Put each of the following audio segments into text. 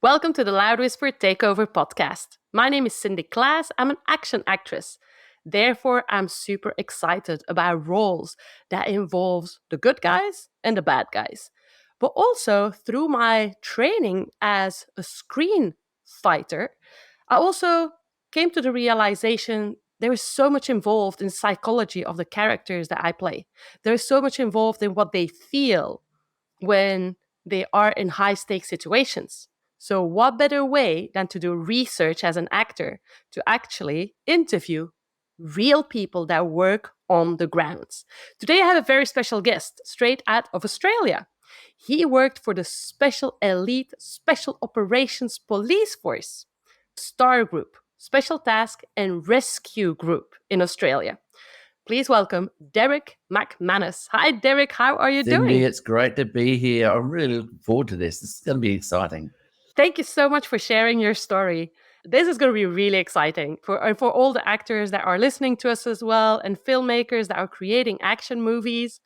Welcome to the Loud Whisper Takeover podcast. My name is Cindy Claes. I'm an action actress. Therefore, I'm super excited about roles that involves the good guys and the bad guys. But also through my training as a screen fighter, I also came to the realization there is so much involved in psychology of the characters that I play. There is so much involved in what they feel when they are in high stakes situations. So, what better way than to do research as an actor to actually interview real people that work on the grounds? Today, I have a very special guest straight out of Australia. He worked for the Special Elite Special Operations Police Force, STAR Group, Special Task and Rescue Group in Australia. Please welcome Derek McManus. Hi, Derek. How are you Cindy, doing? it's great to be here. I'm really looking forward to this. This is going to be exciting. Thank you so much for sharing your story. This is going to be really exciting for all the actors that are listening to us as well and filmmakers that are creating action movies.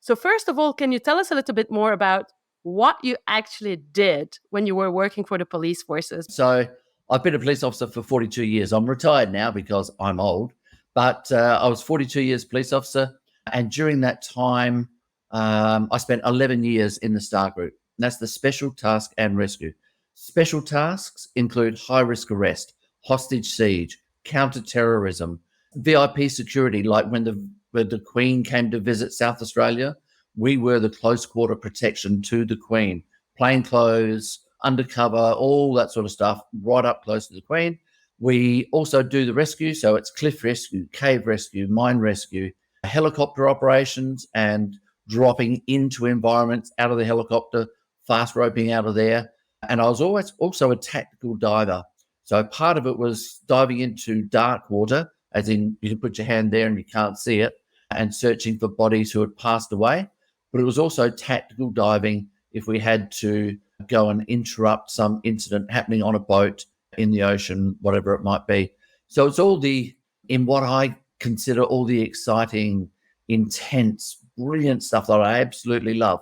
So, first of all, can you tell us a little bit more about what you actually did when you were working for the police forces? So, I've been a police officer for 42 years. I'm retired now because I'm old, but I was 42 years police officer. And during that time, I spent 11 years in the STAR group. And that's the Special Task and Rescue. Special tasks include high risk arrest, hostage siege, counter-terrorism, VIP security, like when the Queen came to visit South Australia. We were the close quarter protection to the Queen, plainclothes, undercover, all that sort of stuff, right up close to the Queen. We also do the rescue, so it's cliff rescue, cave rescue, mine rescue, helicopter operations, and dropping into environments out of the helicopter, fast roping out of there. And I was always also a tactical diver. So part of it was diving into dark water, as in you can put your hand there and you can't see it, and searching for bodies who had passed away. But it was also tactical diving if we had to go and interrupt some incident happening on a boat, in the ocean, whatever it might be. So it's all in what I consider all the exciting, intense, brilliant stuff that I absolutely love.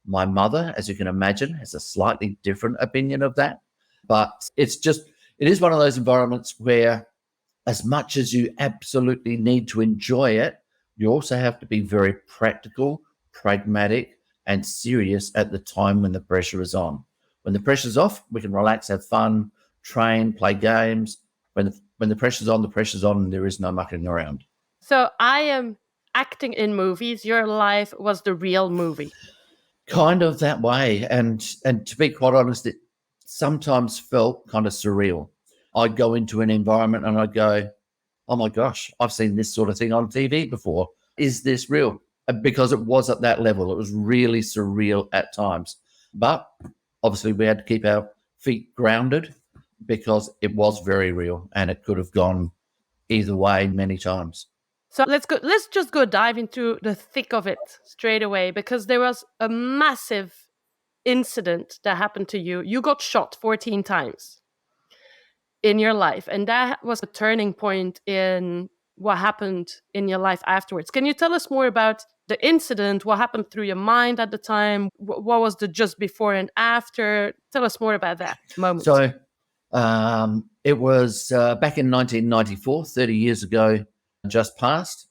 My mother, as you can imagine, has a slightly different opinion of that. But it is one of those environments where, as much as you absolutely need to enjoy it, you also have to be very practical, pragmatic, and serious at the time when the pressure is on. When the pressure's off, we can relax, have fun, train, play games. When the pressure's on, and there is no mucking around. So, I am acting in movies. Your life was the real movie. Kind of that way. And to be quite honest, it sometimes felt kind of surreal. I'd go into an environment and I'd go, oh my gosh, I've seen this sort of thing on TV before. Is this real? Because it was at that level. It was really surreal at times. But obviously, we had to keep our feet grounded because it was very real and it could have gone either way many times. So let's just go dive into the thick of it straight away because there was a massive incident that happened to you. You got shot 14 times in your life, and that was a turning point in what happened in your life afterwards. Can you tell us more about the incident? What happened through your mind at the time? What was the just before and after? Tell us more about that moment. So it was back in 1994, 30 years ago, just passed,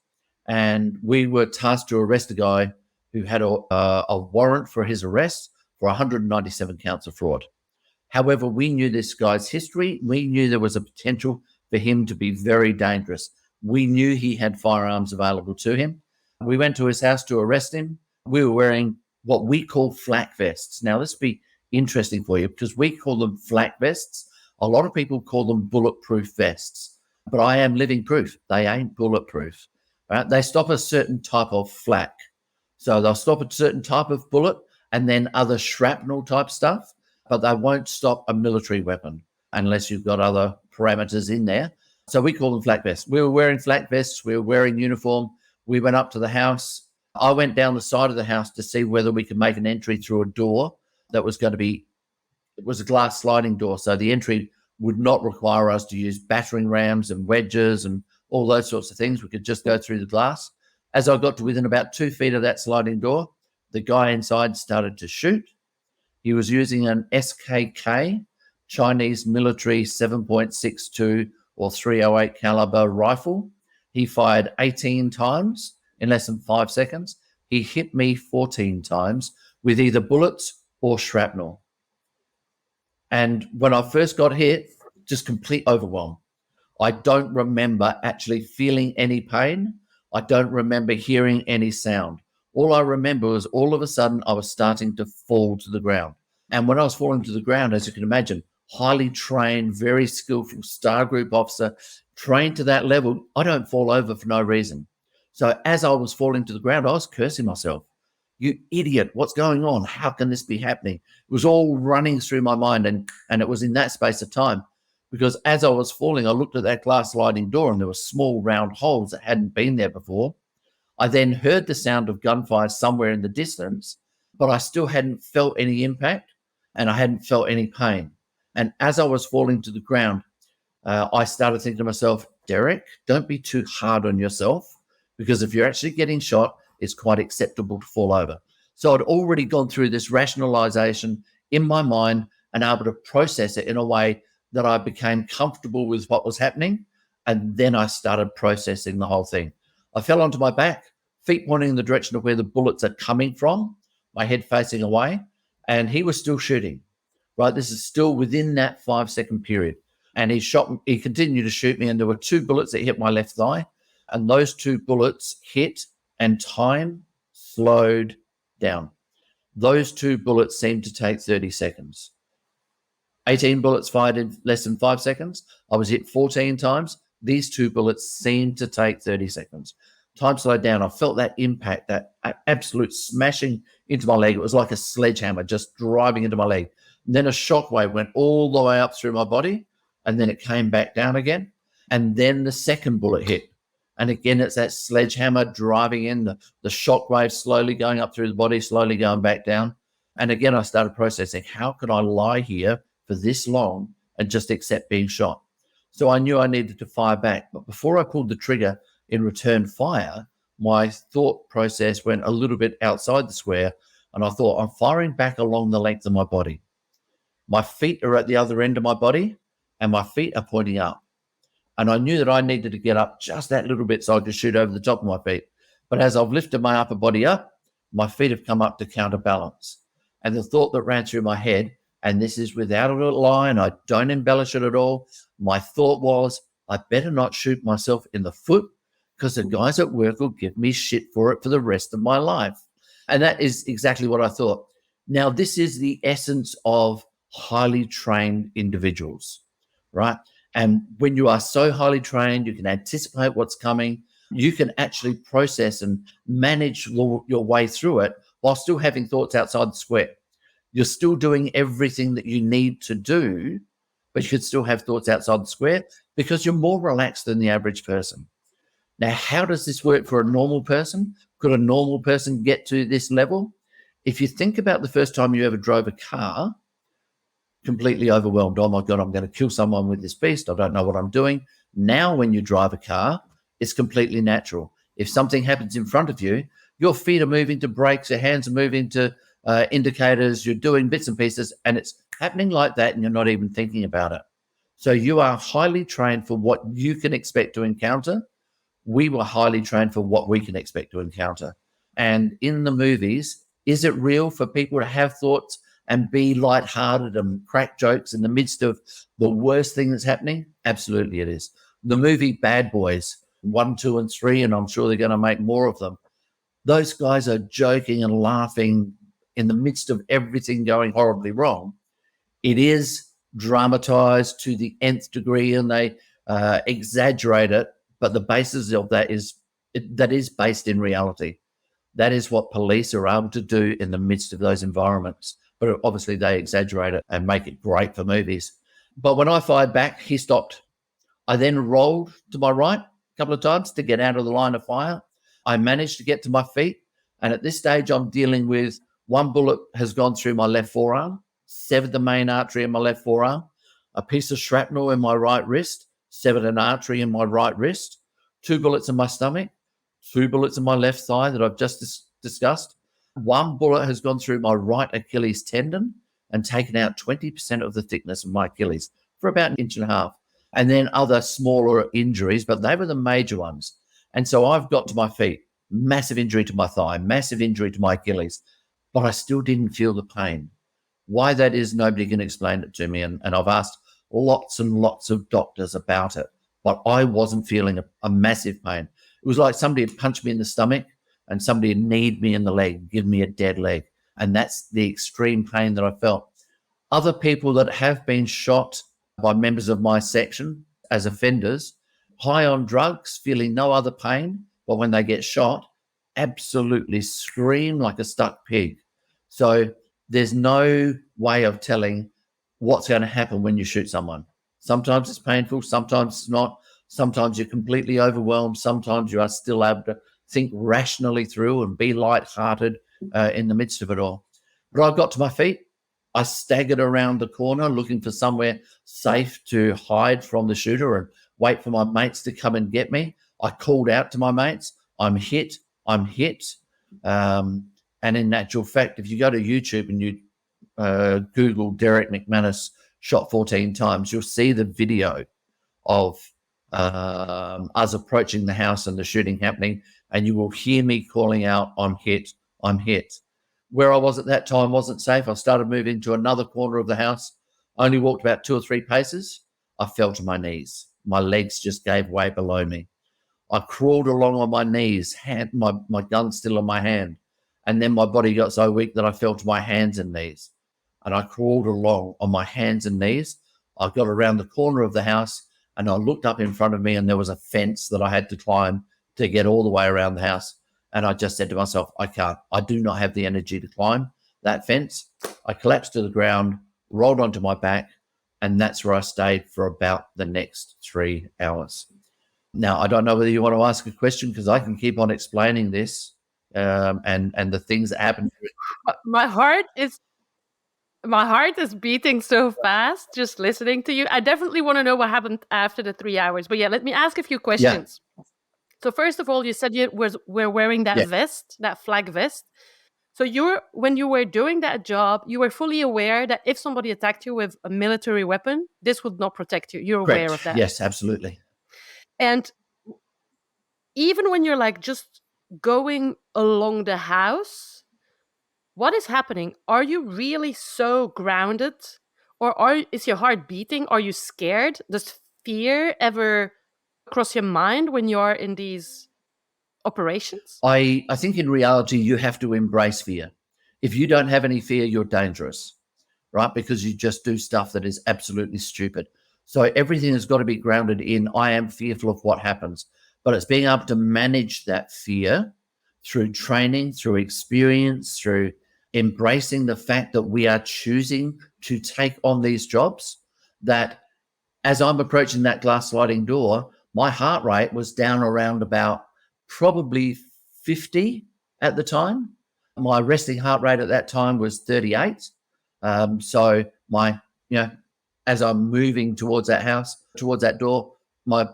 and we were tasked to arrest a guy who had a warrant for his arrest for 197 counts of fraud. However, we knew this guy's history. We knew there was a potential for him to be very dangerous. We knew he had firearms available to him. We went to his house to arrest him. We were wearing what we call flak vests. Now, this will be interesting for you because we call them flak vests. A lot of people call them bulletproof vests, but I am living proof. They ain't bulletproof. Right? They stop a certain type of flak. So they'll stop a certain type of bullet and then other shrapnel type stuff, but they won't stop a military weapon unless you've got other parameters in there. So we call them flak vests. We were wearing flak vests. We were wearing uniform. We went up to the house. I went down the side of the house to see whether we could make an entry through a door that was going to be, it was a glass sliding door. So the entry would not require us to use battering rams and wedges and all those sorts of things. We could just go through the glass. As I got to within about 2 feet of that sliding door, the guy inside started to shoot. He was using an SKK, Chinese military 7.62 or 308 caliber rifle. He fired 18 times in less than 5 seconds. He hit me 14 times with either bullets or shrapnel. And when I first got hit, just complete overwhelm. I don't remember actually feeling any pain. I don't remember hearing any sound. All I remember was all of a sudden I was starting to fall to the ground. And when I was falling to the ground, as you can imagine, highly trained, very skillful star group officer, trained to that level, I don't fall over for no reason. So as I was falling to the ground, I was cursing myself. You idiot, what's going on? How can this be happening? It was all running through my mind, and it was in that space of time. Because as I was falling, I looked at that glass sliding door and there were small round holes that hadn't been there before. I then heard the sound of gunfire somewhere in the distance, but I still hadn't felt any impact and I hadn't felt any pain. And as I was falling to the ground, I started thinking to myself, Derek, don't be too hard on yourself, because if you're actually getting shot, it's quite acceptable to fall over. So I'd already gone through this rationalization in my mind and able to process it in a way that I became comfortable with what was happening. And then I started processing the whole thing. I fell onto my back, feet pointing in the direction of where the bullets are coming from, my head facing away, and he was still shooting. Right, this is still within that 5 second period. And he continued to shoot me, and there were two bullets that hit my left thigh. And those two bullets hit and time slowed down. Those two bullets seemed to take 30 seconds. 18 bullets fired in less than 5 seconds. I was hit 14 times. These two bullets seemed to take 30 seconds. Time slowed down. I felt that impact, that absolute smashing into my leg. It was like a sledgehammer just driving into my leg. And then a shockwave went all the way up through my body, and then it came back down again. And then the second bullet hit. And again, it's that sledgehammer driving in, the shockwave slowly going up through the body, slowly going back down. And again, I started processing, how could I lie here for this long and just accept being shot? So I knew I needed to fire back. But before I pulled the trigger in return fire, my thought process went a little bit outside the square. And I thought, I'm firing back along the length of my body. My feet are at the other end of my body, and my feet are pointing up. And I knew that I needed to get up just that little bit so I could shoot over the top of my feet. But as I've lifted my upper body up, my feet have come up to counterbalance. And the thought that ran through my head, and this is without a lie, and I don't embellish it at all, my thought was, I better not shoot myself in the foot, because the guys at work will give me shit for it for the rest of my life. And that is exactly what I thought. Now, this is the essence of highly trained individuals, right? And when you are so highly trained, you can anticipate what's coming. You can actually process and manage your way through it while still having thoughts outside the square. You're still doing everything that you need to do, but you could still have thoughts outside the square because you're more relaxed than the average person. Now, how does this work for a normal person? Could a normal person get to this level? If you think about the first time you ever drove a car, completely overwhelmed. Oh my God, I'm going to kill someone with this beast. I don't know what I'm doing. Now, when you drive a car, it's completely natural. If something happens in front of you, your feet are moving to brakes, your hands are moving to indicators, you're doing bits and pieces, and it's happening like that, and you're not even thinking about it. So you are highly trained for what you can expect to encounter. We were highly trained for what we can expect to encounter. And in the movies, is it real for people to have thoughts and be lighthearted and crack jokes in the midst of the worst thing that's happening? Absolutely it is. The movie Bad Boys 1, 2, and 3, and I'm sure they're going to make more of them. Those guys are joking and laughing in the midst of everything going horribly wrong. It is dramatized to the nth degree, and they exaggerate it, but the basis of that is based in reality. That is what police are able to do in the midst of those environments. But obviously they exaggerate it and make it great for movies. But when I fired back, he stopped. I then rolled to my right a couple of times to get out of the line of fire. I managed to get to my feet. And at this stage, I'm dealing with one bullet has gone through my left forearm, severed the main artery in my left forearm, a piece of shrapnel in my right wrist, severed an artery in my right wrist, two bullets in my stomach, two bullets in my left thigh that I've just discussed. One bullet has gone through my right Achilles tendon, and taken out 20% of the thickness of my Achilles for about an inch and a half. And then other smaller injuries, but they were the major ones. And so I've got to my feet, massive injury to my thigh, massive injury to my Achilles, but I still didn't feel the pain. Why that is, nobody can explain it to me. And I've asked lots and lots of doctors about it, but I wasn't feeling a massive pain. It was like somebody had punched me in the stomach and somebody had kneed me in the leg, given me a dead leg. And that's the extreme pain that I felt. Other people that have been shot by members of my section as offenders, high on drugs, feeling no other pain, but when they get shot, absolutely scream like a stuck pig. So there's no way of telling what's going to happen when you shoot someone. Sometimes it's painful, sometimes it's not. Sometimes you're completely overwhelmed. Sometimes you are still able to think rationally through and be light-hearted in the midst of it all. But I got to my feet. I staggered around the corner looking for somewhere safe to hide from the shooter and wait for my mates to come and get me. I called out to my mates, I'm hit, I'm hit. And in actual fact, if you go to YouTube and you Google Derek McManus shot 14 times, you'll see the video of us approaching the house and the shooting happening, and you will hear me calling out, I'm hit, I'm hit. Where I was at that time wasn't safe. I started moving to another corner of the house. I only walked about 2 or 3 paces. I fell to my knees. My legs just gave way below me. I crawled along on my knees, my gun still in my hand. And then my body got so weak that I fell to my hands and knees. And I crawled along on my hands and knees. I got around the corner of the house and I looked up in front of me and there was a fence that I had to climb to get all the way around the house. And I just said to myself, I can't. I do not have the energy to climb that fence. I collapsed to the ground, rolled onto my back, and that's where I stayed for about the next 3 hours. Now, I don't know whether you want to ask a question because I can keep on explaining this and the things that happened. My heart is my heart is beating so fast just listening to you. I definitely want to know what happened after the 3 hours. But yeah, let me ask a few Yeah, questions. So first of all, you said you were wearing that yeah, vest, that flag vest. So when you were doing that job, you were fully aware that if somebody attacked you with a military weapon, this would not protect you. You're aware correct. of that. Yes, absolutely. And even when you're like just going along the house, what is happening? Are you really so grounded? Or is your heart beating? Are you scared? Does fear ever cross your mind when you're in these operations? I think in reality, you have to embrace fear. If you don't have any fear, you're dangerous, right? Because you just do stuff that is absolutely stupid. So everything has got to be grounded in I am fearful of what happens. But it's being able to manage that fear through training, through experience, through embracing the fact that we are choosing to take on these jobs. That as I'm approaching that glass sliding door, my heart rate was down around about probably 50 at the time. My resting heart rate at that time was 38. So my, you know, as I'm moving towards that house, towards that door, my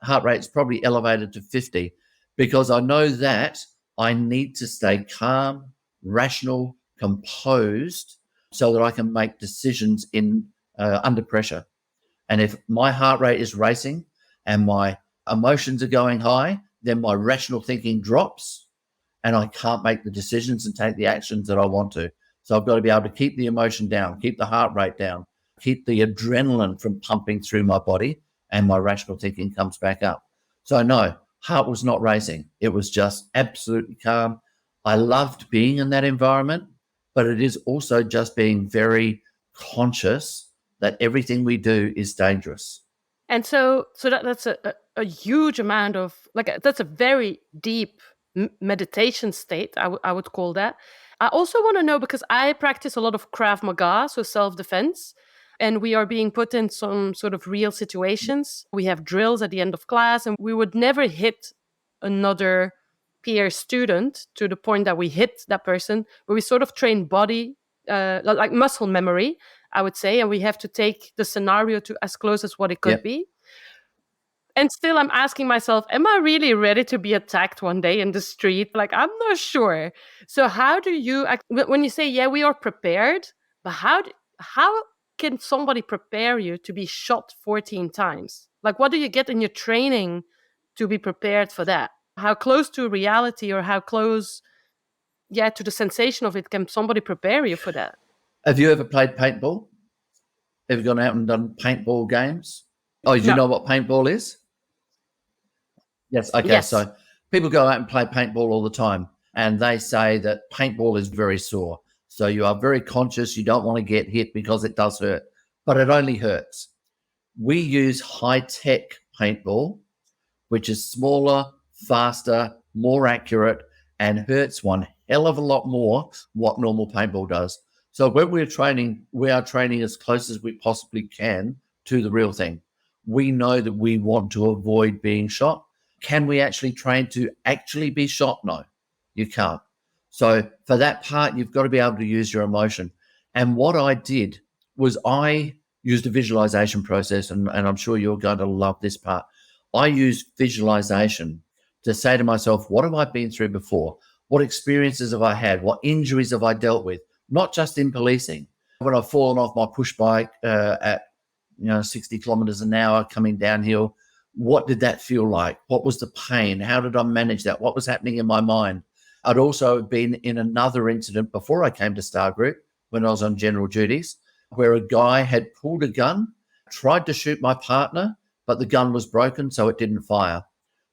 heart rate's probably elevated to 50 because I know that I need to stay calm, rational, composed, so that I can make decisions in under pressure. And if my heart rate is racing and my emotions are going high, then my rational thinking drops and I can't make the decisions and take the actions that I want to. So I've got to be able to keep the emotion down, keep the heart rate down, keep the adrenaline from pumping through my body, and my rational thinking comes back up. So no, heart was not racing. It was just absolutely calm. I loved being in that environment, but it is also just being very conscious that everything we do is dangerous. And so that's a huge amount of that's a very deep meditation state. I would call that. I also want to know because I practice a lot of Krav Maga, so self defense, and we are being put in some sort of real situations. We have drills at the end of class, and we would never hit another peer student to the point that we hit that person, but we sort of train body, like muscle memory, I would say, and we have to take the scenario to as close as what it could Yep. be. And still, I'm asking myself, am I really ready to be attacked one day in the street? Like, I'm not sure. So, how do you, when you say, yeah, we are prepared, but how can somebody prepare you to be shot 14 times? Like, what do you get in your training to be prepared for that? How close to reality or how close, yeah, to the sensation of it can somebody prepare you for that? Have you ever played paintball? Have you gone out and done paintball games? Oh, do you No. know what paintball is? Yes. Okay. Yes. So people go out and play paintball all the time, and they say that paintball is very sore. So you are very conscious. You don't want to get hit because it does hurt, but it only hurts. We use high tech paintball, which is smaller, faster, more accurate, and hurts one hell of a lot more what normal paintball does. So when we're training, we are training as close as we possibly can to the real thing. We know that we want to avoid being shot. Can we actually train to actually be shot? No, you can't. So for that part, you've got to be able to use your emotion. And what I did was I used a visualization process, and I'm sure you're going to love this part. I used visualization to say to myself, what have I been through before? What experiences have I had? What injuries have I dealt with? Not just in policing. When I've fallen off my push bike at 60 kilometers an hour coming downhill, what did that feel like? What was the pain? How did I manage that? What was happening in my mind? I'd also been in another incident before I came to Star Group when I was on general duties, where a guy had pulled a gun, tried to shoot my partner, but the gun was broken, so it didn't fire.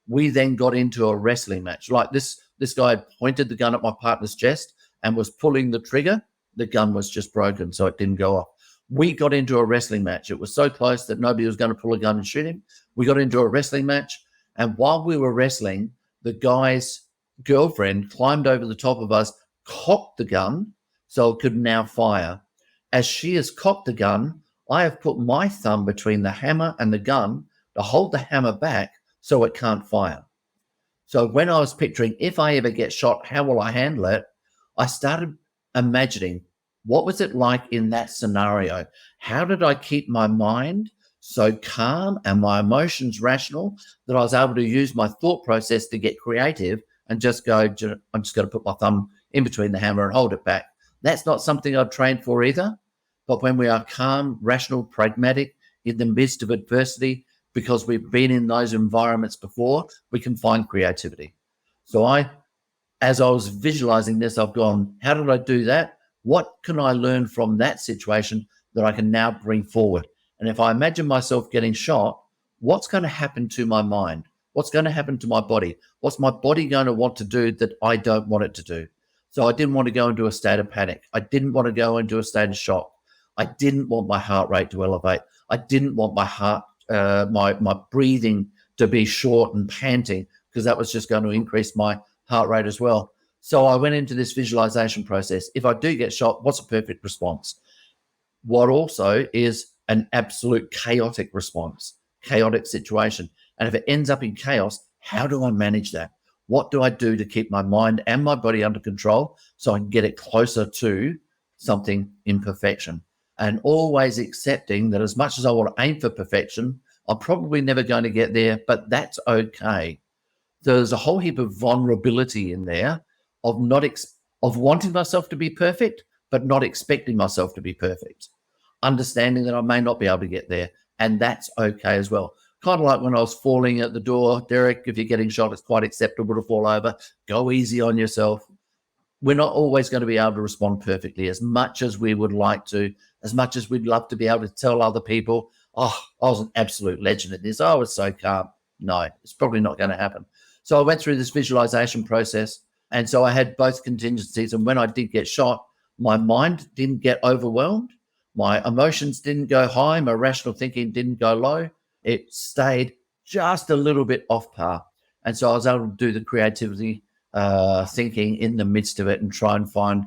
We then got into a wrestling match. Like this guy had pointed the gun at my partner's chest and was pulling the trigger. The gun was just broken, so it didn't go off. We got into a wrestling match. It was so close that nobody was going to pull a gun and shoot him. We got into a wrestling match, and while we were wrestling, the guy's girlfriend climbed over the top of us, cocked the gun so it could now fire. As she has cocked the gun, I have put my thumb between the hammer and the gun to hold the hammer back so it can't fire. So when I was picturing, if I ever get shot, how will I handle it? I started imagining, what was it like in that scenario? How did I keep my mind so calm and my emotions rational that I was able to use my thought process to get creative and just go, I'm just going to put my thumb in between the hammer and hold it back. That's not something I've trained for either. But when we are calm, rational, pragmatic in the midst of adversity, because we've been in those environments before, we can find creativity. So as I was visualizing this, I've gone, how did I do that? What can I learn from that situation that I can now bring forward? And if I imagine myself getting shot, what's going to happen to my mind? What's going to happen to my body? What's my body going to want to do that I don't want it to do? So I didn't want to go into a state of panic. I didn't want to go into a state of shock. I didn't want my heart rate to elevate. I didn't want my heart, my breathing to be short and panting, because that was just going to increase my heart rate as well. So I went into this visualization process. If I do get shot, what's a perfect response? What also is an absolute chaotic response, chaotic situation. And if it ends up in chaos, how do I manage that? What do I do to keep my mind and my body under control so I can get it closer to something in perfection? And always accepting that as much as I want to aim for perfection, I'm probably never going to get there, but that's okay. There's a whole heap of vulnerability in there of of wanting myself to be perfect, but not expecting myself to be perfect. Understanding that I may not be able to get there, and that's okay as well. Kind of like when I was falling at the door, Derek, if you're getting shot, it's quite acceptable to fall over. Go easy on yourself. We're not always going to be able to respond perfectly as much as we would like to, as much as we'd love to be able to tell other people, oh, I was an absolute legend at this. I was so calm. No, it's probably not going to happen. So I went through this visualization process. And so I had both contingencies. And when I did get shot, my mind didn't get overwhelmed. My emotions didn't go high. My rational thinking didn't go low. It stayed just a little bit off par. And so I was able to do the creativity thinking in the midst of it and try and find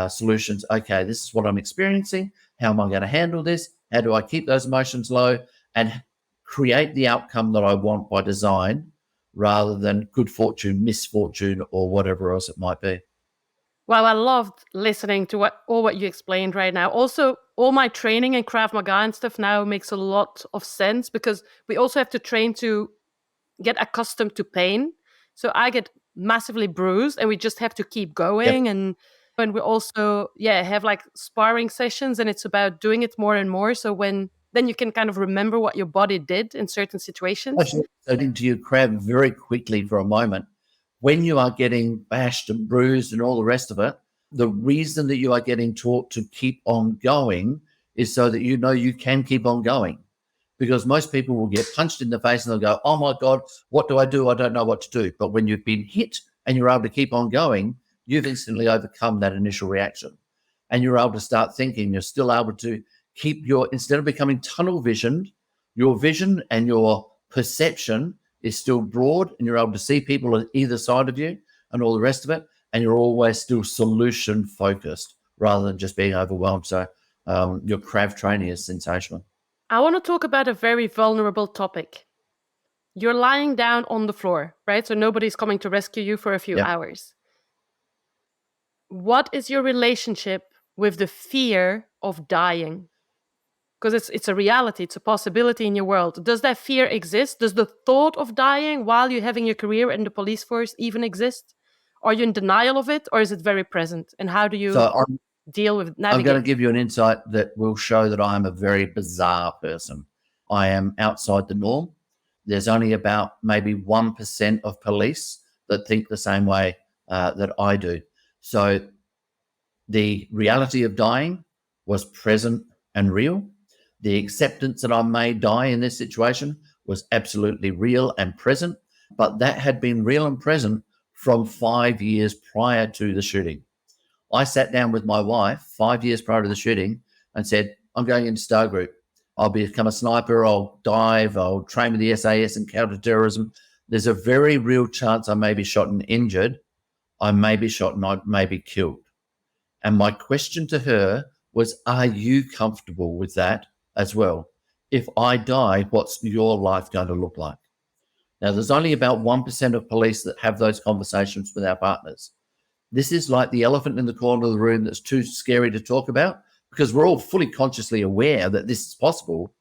solutions. Okay, this is what I'm experiencing. How am I going to handle this? How do I keep those emotions low and create the outcome that I want by design rather than good fortune, misfortune, or whatever else it might be? Well, I loved listening to what you explained right now. Also, all my training in Krav Maga and stuff now makes a lot of sense because we also have to train to get accustomed to pain. So I get massively bruised and we just have to keep Yep. going. And And we also, have like sparring sessions, and it's about doing it more and more. So then you can kind of remember what your body did in certain situations. So into your crab very quickly for a moment. When you are getting bashed and bruised and all the rest of it, the reason that you are getting taught to keep on going is so that you know you can keep on going. Because most people will get punched in the face and they'll go, oh my God, what do? I don't know what to do. But when you've been hit and you're able to keep on going, you've instantly overcome that initial reaction. And you're able to start thinking, you're still able to keep instead of becoming tunnel visioned, your vision and your perception is still broad, and you're able to see people on either side of you and all the rest of it. And you're always still solution focused rather than just being overwhelmed. So your craft training is sensational. I want to talk about a very vulnerable topic. You're lying down on the floor, right? So nobody's coming to rescue you for a few Yep. hours. What is your relationship with the fear of dying? Because it's a reality, it's a possibility in your world. Does that fear exist? Does the thought of dying while you're having your career in the police force even exist? Are you in denial of it, or is it very present? And how do you So deal with I'm going to navigate? give you an insight that will show that I'm a very bizarre person. I am outside the norm. There's only about maybe 1% of police that think the same way that I do. So the reality of dying was present and real. The acceptance that I may die in this situation was absolutely real and present, but that had been real and present from 5 years prior to the shooting. I sat down with my wife 5 years prior to the shooting and said, I'm going into Star Group. I'll become a sniper. I'll dive. I'll train with the SAS and counterterrorism. There's a very real chance I may be shot and injured. I may be shot and I may be killed. And my question to her was, are you comfortable with that as well? If I die, what's your life going to look like? Now, there's only about 1% of police that have those conversations with our partners. This is like the elephant in the corner of the room that's too scary to talk about, because we're all fully consciously aware that this is possible,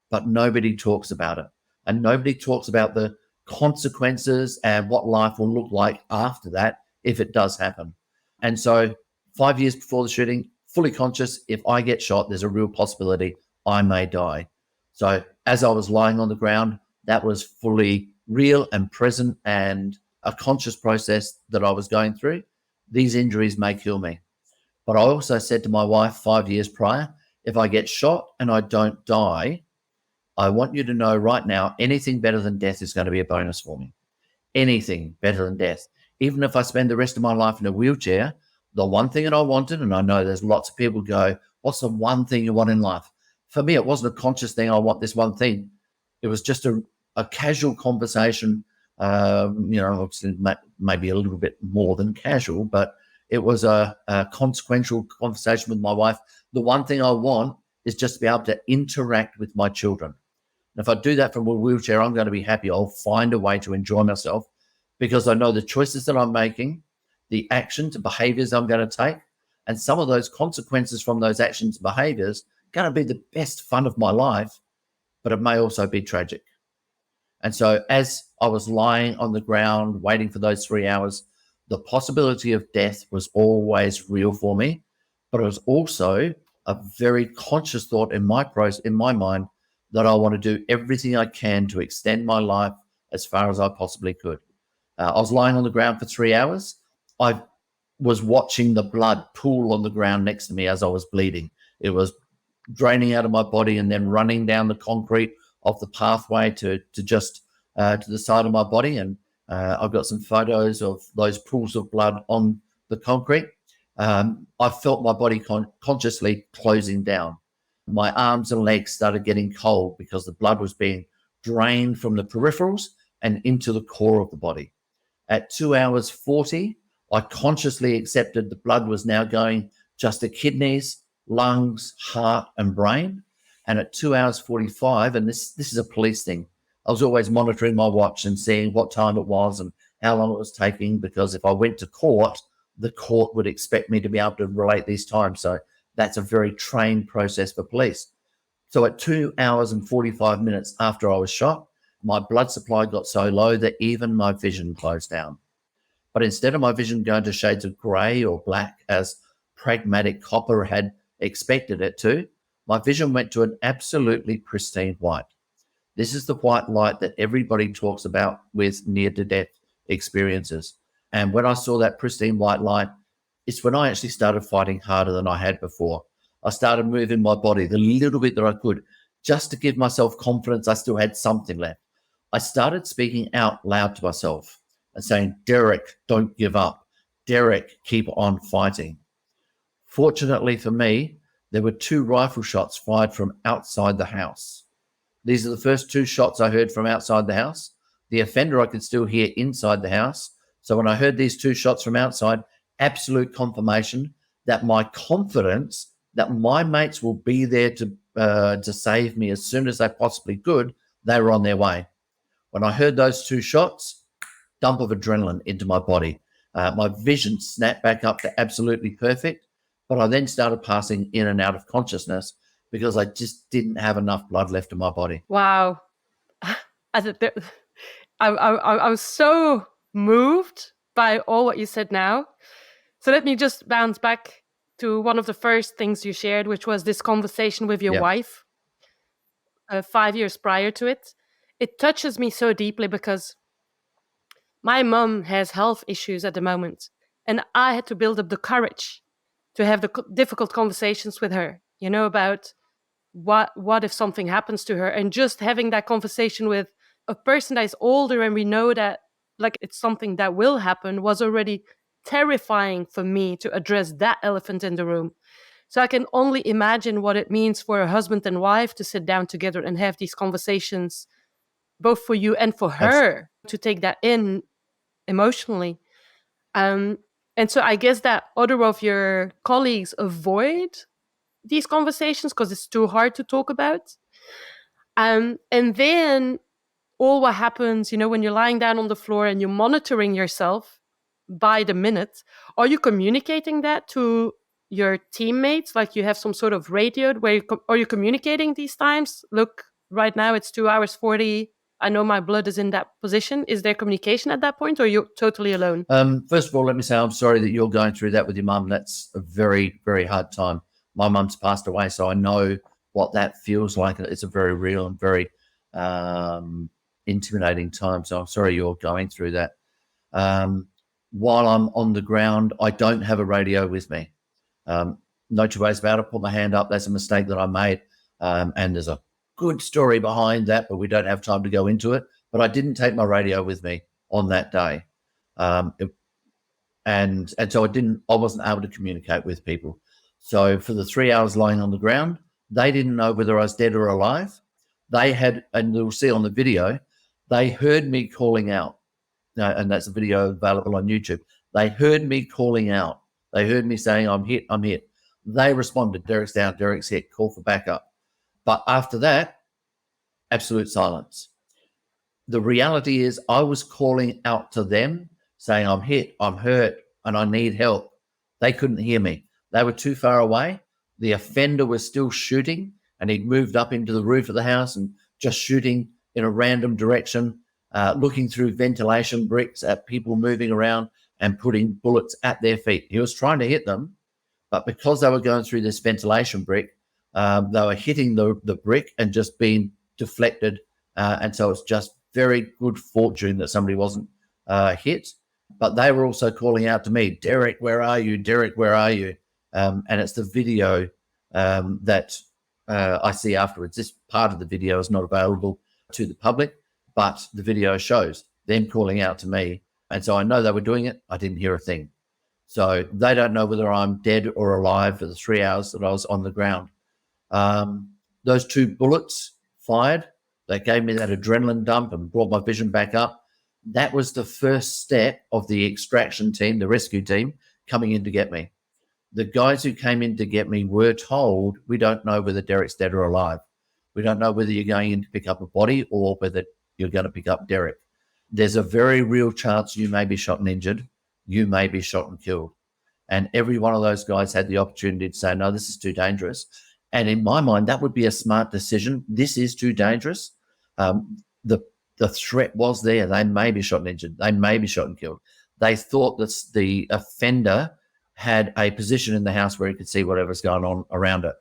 but nobody talks about it. And nobody talks about the consequences and what life will look like after that if it does happen. And so 5 years before the shooting, fully conscious, if I get shot, there's a real possibility I may die. So as I was lying on the ground, that was fully real and present and a conscious process that I was going through. These injuries may kill me. But I also said to my wife 5 years prior, if I get shot and I don't die, I want you to know right now, anything better than death is going to be a bonus for me. Anything better than death. Even if I spend the rest of my life in a wheelchair, the one thing that I wanted, and I know there's lots of people go, what's the one thing you want in life? For me, it wasn't a conscious thing. I want this one thing. It was just a casual conversation, obviously maybe a little bit more than casual, but it was a consequential conversation with my wife. The one thing I want is just to be able to interact with my children. And if I do that from a wheelchair, I'm going to be happy. I'll find a way to enjoy myself because I know the choices that I'm making, the actions and behaviors I'm going to take, and some of those consequences from those actions and behaviors going to be the best fun of my life, but it may also be tragic. And so as I was lying on the ground, waiting for those 3 hours, the possibility of death was always real for me, but it was also a very conscious thought in my mind that I want to do everything I can to extend my life as far as I possibly could. I was lying on the ground for 3 hours. I was watching the blood pool on the ground next to me as I was bleeding. It was draining out of my body and then running down the concrete of the pathway to the side of my body. And I've got some photos of those pools of blood on the concrete. I felt my body consciously closing down. My arms and legs started getting cold because the blood was being drained from the peripherals and into the core of the body. At 2 hours 40, I consciously accepted the blood was now going just to kidneys, lungs, heart, and brain. And at 2 hours 45, and this is a police thing, I was always monitoring my watch and seeing what time it was and how long it was taking, because if I went to court, the court would expect me to be able to relate these times. So that's a very trained process for police. So at 2 hours and 45 minutes after I was shot, my blood supply got so low that even my vision closed down. But instead of my vision going to shades of grey or black, as pragmatic copper had expected it to, my vision went to an absolutely pristine white. This is the white light that everybody talks about with near-to-death experiences. And when I saw that pristine white light, it's when I actually started fighting harder than I had before. I started moving my body the little bit that I could just to give myself confidence I still had something left. I started speaking out loud to myself and saying, Derek, don't give up. Derek, keep on fighting. Fortunately for me, there were 2 rifle shots fired from outside the house. These are the first 2 shots I heard from outside the house. The offender I could still hear inside the house. So when I heard these 2 shots from outside, absolute confirmation that my confidence that my mates will be there to save me as soon as they possibly could, they were on their way. When I heard those 2 shots, dump of adrenaline into my body. My vision snapped back up to absolutely perfect, but I then started passing in and out of consciousness because I just didn't have enough blood left in my body. Wow. I was so moved by all what you said now. So let me just bounce back to one of the first things you shared, which was this conversation with your Yeah. wife 5 years prior to it. It touches me so deeply because my mom has health issues at the moment, and I had to build up the courage to have the difficult conversations with her, about what if something happens to her, and just having that conversation with a person that is older and we know that like it's something that will happen was already terrifying for me to address that elephant in the room. So I can only imagine what it means for a husband and wife to sit down together and have these conversations, both for you and for her to take that in emotionally. um and so I guess that other of your colleagues avoid these conversations because it's too hard to talk about. And then all what happens, when you're lying down on the floor and you're monitoring yourself by the minute, are you communicating that to your teammates? Like you have some sort of radio where are you communicating these times? Look, right now it's 2 hours 40. I know my blood is in that position. Is there communication at that point, or are you totally alone? First of all, let me say I'm sorry that you're going through that with your mum. That's a very, very hard time. My mum's passed away, so I know what that feels like. It's a very real and very intimidating time. So I'm sorry you're going through that. While I'm on the ground, I don't have a radio with me. No two ways about it. Put my hand up. That's a mistake that I made. And there's a good story behind that, but we don't have time to go into it. But I didn't take my radio with me on that day. And so I wasn't able to communicate with people. So for the 3 hours lying on the ground, they didn't know whether I was dead or alive. They had, and you'll see on the video, they heard me calling out. And that's a video available on YouTube. They heard me calling out. They heard me saying, I'm hit, I'm hit. They responded, Derek's down, Derek's hit, call for backup. But after that, absolute silence. The reality is I was calling out to them saying, I'm hit, I'm hurt, and I need help. They couldn't hear me. They were too far away. The offender was still shooting, and he'd moved up into the roof of the house and just shooting in a random direction, looking through ventilation bricks at people moving around and putting bullets at their feet. He was trying to hit them, but because they were going through this ventilation brick, they were hitting the brick and just being deflected. And so it's just very good fortune that somebody wasn't hit. But they were also calling out to me, Derek, where are you? Derek, where are you? And it's the video that I see afterwards. This part of the video is not available to the public, but the video shows them calling out to me. And so I know they were doing it. I didn't hear a thing. So they don't know whether I'm dead or alive for the 3 hours that I was on the ground. Those 2 bullets fired, that gave me that adrenaline dump and brought my vision back up. That was the first step of the extraction team, the rescue team, coming in to get me. The guys who came in to get me were told, we don't know whether Derek's dead or alive. We don't know whether you're going in to pick up a body or whether you're going to pick up Derek. There's a very real chance you may be shot and injured. You may be shot and killed. And every one of those guys had the opportunity to say, no, this is too dangerous. And in my mind, that would be a smart decision. This is too dangerous. The threat was there. They may be shot and injured. They may be shot and killed. They thought that the offender had a position in the house where he could see whatever's going on around it.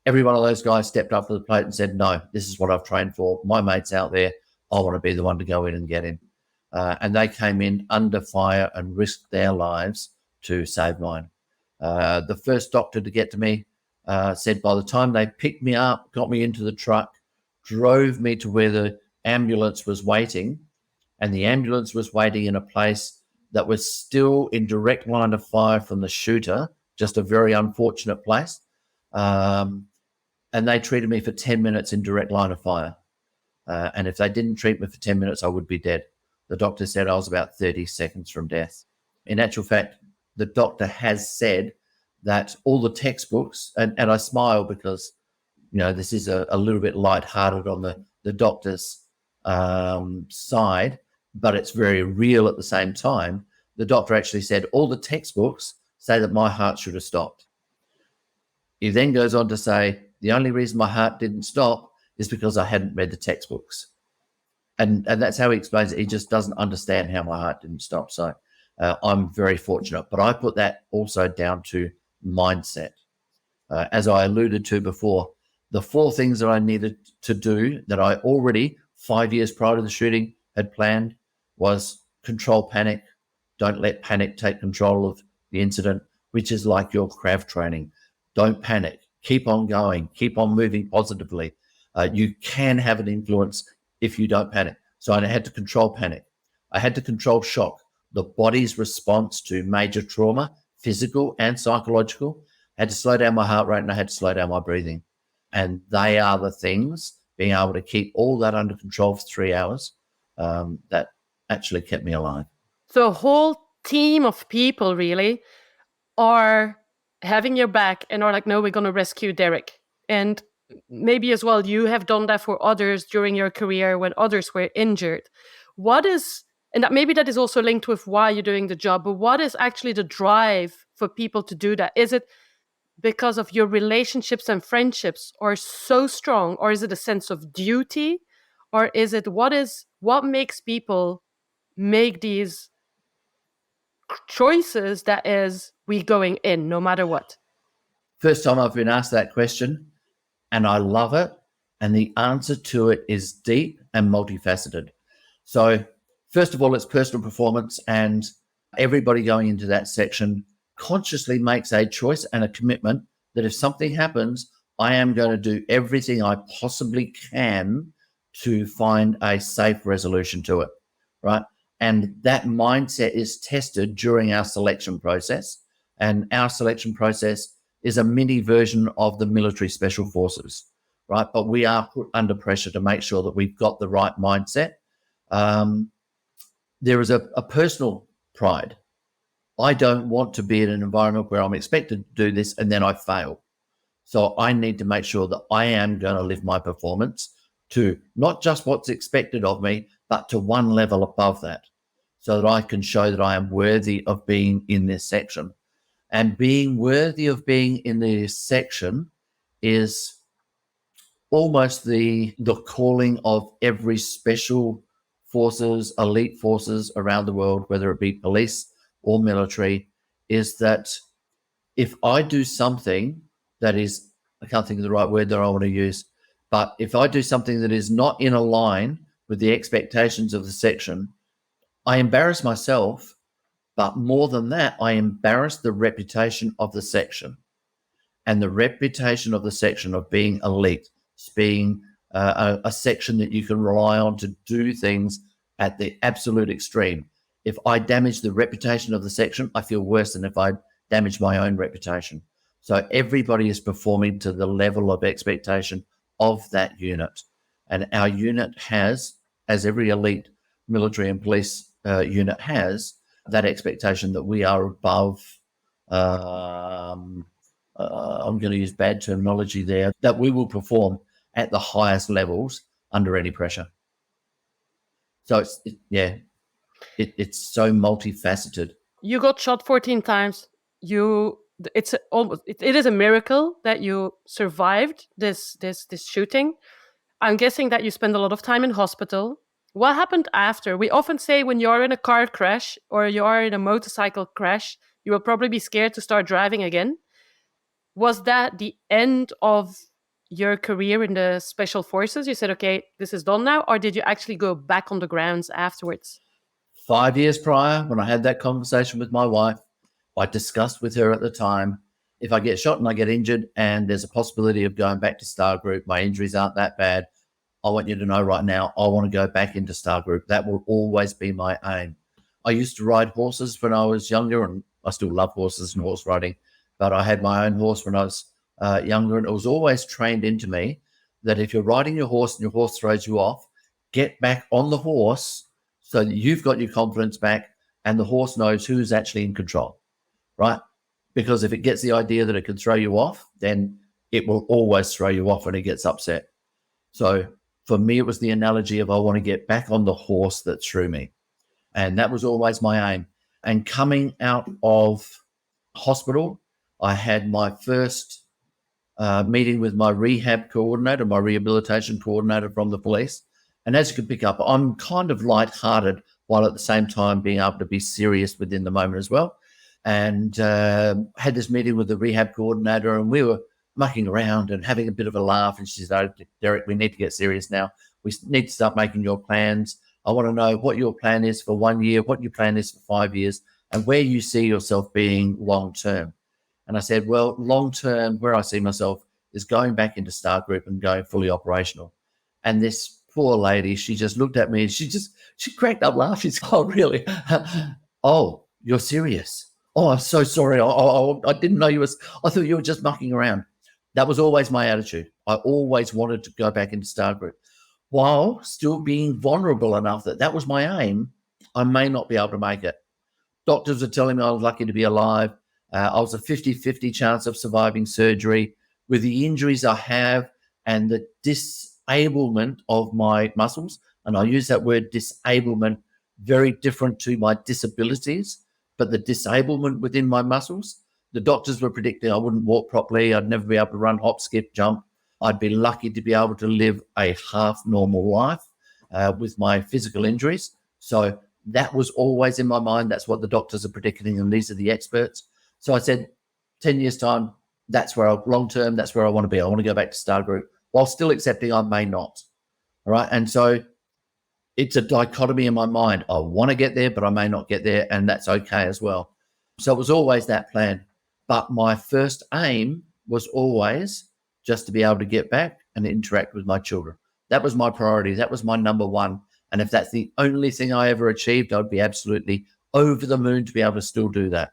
Every one of those guys stepped up to the plate and said, no, this is what I've trained for. My mate's out there. I want to be the one to go in and get him. And they came in under fire and risked their lives to save mine. The first doctor to get to me said by the time they picked me up, got me into the truck, drove me to where the ambulance was waiting, and the ambulance was waiting in a place that was still in direct line of fire from the shooter, just a very unfortunate place. And they treated me for 10 minutes in direct line of fire. And if they didn't treat me for 10 minutes, I would be dead. The doctor said I was about 30 seconds from death. In actual fact, the doctor has said that all the textbooks, and I smile because, this is a little bit lighthearted on the doctor's side, but it's very real at the same time. The doctor actually said all the textbooks say that my heart should have stopped. He then goes on to say, the only reason my heart didn't stop is because I hadn't read the textbooks. And that's how he explains it. He just doesn't understand how my heart didn't stop. So I'm very fortunate. But I put that also down to mindset. As I alluded to before, the 4 things that I needed to do that I already 5 years prior to the shooting had planned was control panic. Don't let panic take control of the incident, which is like your craft training. Don't panic. Keep on going. Keep on moving positively. You can have an influence if you don't panic. So I had to control panic. I had to control shock, the body's response to major trauma, physical and psychological. I had to slow down my heart rate and I had to slow down my breathing. And they are the things, being able to keep all that under control for 3 hours, that actually kept me alive. So a whole team of people really are having your back and are like, no, we're going to rescue Derek. And maybe as well, you have done that for others during your career when others were injured. And that maybe that is also linked with why you're doing the job, but what is actually the drive for people to do that? Is it because of your relationships and friendships are so strong, or is it a sense of duty, or is it what makes people make these choices that is we going in no matter what? First time I've been asked that question, and I love it. And the answer to it is deep and multifaceted. So first of all, it's personal performance, and everybody going into that section consciously makes a choice and a commitment that if something happens, I am going to do everything I possibly can to find a safe resolution to it, right? And that mindset is tested during our selection process. And our selection process is a mini version of the military special forces, right? But we are put under pressure to make sure that we've got the right mindset. There is a personal pride. I don't want to be in an environment where I'm expected to do this and then I fail. So I need to make sure that I am going to live my performance to not just what's expected of me, but to one level above that, so that I can show that I am worthy of being in this section. And being worthy of being in this section is almost the calling of every special forces, elite forces around the world, whether it be police or military, is that if I do something that is, I can't think of the right word that I want to use, but if I do something that is not in a line with the expectations of the section, I embarrass myself, but more than that, I embarrass the reputation of the section. And the reputation of the section of being elite, being a section that you can rely on to do things at the absolute extreme. If I damage the reputation of the section, I feel worse than if I damage my own reputation. So everybody is performing to the level of expectation of that unit. And our unit has, as every elite military and police unit has, that expectation that we are above, I'm going to use bad terminology there, that we will perform at the highest levels under any pressure. So it's so multifaceted. You got shot 14 times. It is a miracle that you survived this shooting. I'm guessing that you spend a lot of time in hospital. What happened after? We often say when you're in a car crash or you are in a motorcycle crash, you will probably be scared to start driving again. Was that the end of your career in the special forces? You said, okay, this is done now, or did you actually go back on the grounds afterwards? 5 years prior, when I had that conversation with my wife, I discussed with her at the time, if I get shot and I get injured and there's a possibility of going back to Star Group, my injuries aren't that bad. I want you to know right now, I want to go back into Star Group. That will always be my aim. I used to ride horses when I was younger, and I still love horses and horse riding, but I had my own horse when I was younger, and it was always trained into me that if you're riding your horse and your horse throws you off, get back on the horse so that you've got your confidence back and the horse knows who's actually in control, right? Because if it gets the idea that it can throw you off, then it will always throw you off when it gets upset. So for me, it was the analogy of I want to get back on the horse that threw me. And that was always my aim. And coming out of hospital, I had my first meeting with my rehab coordinator, my rehabilitation coordinator from the police. And as you can pick up, I'm kind of lighthearted while at the same time being able to be serious within the moment as well. And had this meeting with the rehab coordinator, and we were mucking around and having a bit of a laugh. And she said, "Oh, Derek, we need to get serious now. We need to start making your plans. I want to know what your plan is for 1 year, what your plan is for 5 years, and where you see yourself being long term." And I said, well, long term, where I see myself is going back into Star Group and going fully operational. And this poor lady, she just looked at me and she cracked up laughing. She said, "Oh, really? Oh, you're serious? Oh, I'm so sorry. I didn't know you was, I thought you were just mucking around." That was always my attitude. I always wanted to go back into Star Group while still being vulnerable enough that that was my aim. I may not be able to make it. Doctors were telling me I was lucky to be alive. I was a 50-50 chance of surviving surgery. With the injuries I have and the disablement of my muscles, and I use that word disablement very different to my disabilities, but the disablement within my muscles, the doctors were predicting I wouldn't walk properly. I'd never be able to run, hop, skip, jump. I'd be lucky to be able to live a half normal life with my physical injuries. So that was always in my mind. That's what the doctors are predicting, and these are the experts. So I said, 10 years' time, that's where long term, that's where I want to be. I want to go back to Star Group while still accepting I may not. All right. And so it's a dichotomy in my mind. I want to get there, but I may not get there. And that's okay as well. So it was always that plan. But my first aim was always just to be able to get back and interact with my children. That was my priority. That was my number one. And if that's the only thing I ever achieved, I'd be absolutely over the moon to be able to still do that.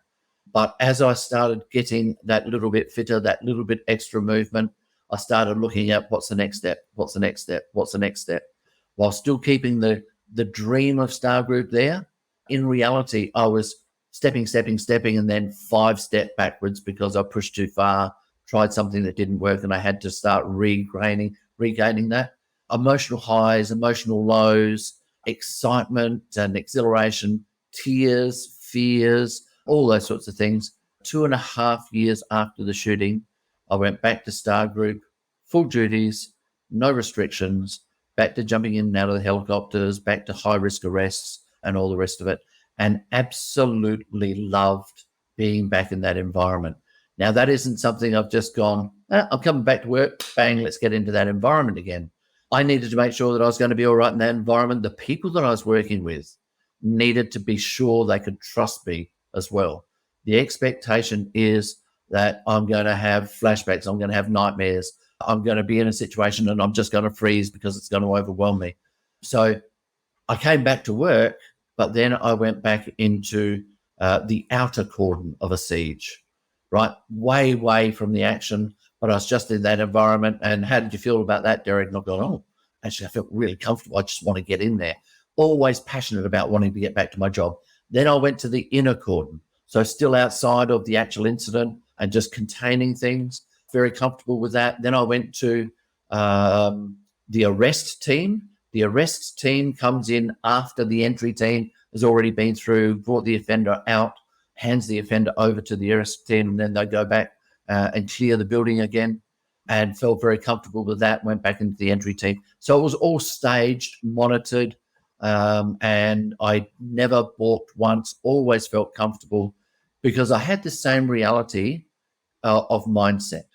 But as I started getting that little bit fitter, that little bit extra movement, I started looking at what's the next step, what's the next step, what's the next step, while still keeping the dream of Star Group there. In reality, I was stepping, and then 5 steps backwards because I pushed too far, tried something that didn't work, and I had to start regaining that. Emotional highs, emotional lows, excitement and exhilaration, tears, fears, all those sorts of things. 2.5 years after the shooting, I went back to Star Group, full duties, no restrictions, back to jumping in and out of the helicopters, back to high-risk arrests and all the rest of it, and absolutely loved being back in that environment. Now, that isn't something I've just gone, I'm coming back to work, bang, let's get into that environment again. I needed to make sure that I was going to be all right in that environment. The people that I was working with needed to be sure they could trust me as well. The expectation is that I'm going to have flashbacks, I'm going to have nightmares, I'm going to be in a situation and I'm just going to freeze because it's going to overwhelm me. So I came back to work, but then I went back into the outer cordon of a siege, right? Way, way from the action, but I was just in that environment. And how did you feel about that, Derek? And I've gone, oh, actually, I felt really comfortable. I just want to get in there. Always passionate about wanting to get back to my job. Then I went to the inner cordon, so still outside of the actual incident and just containing things, very comfortable with that. Then I went to the arrest team. The arrest team comes in after the entry team has already been through, brought the offender out, hands the offender over to the arrest team, and then they go back and clear the building again, and felt very comfortable with that, went back into the entry team. So it was all staged, monitored, and I never balked once, always felt comfortable because I had the same reality of mindset.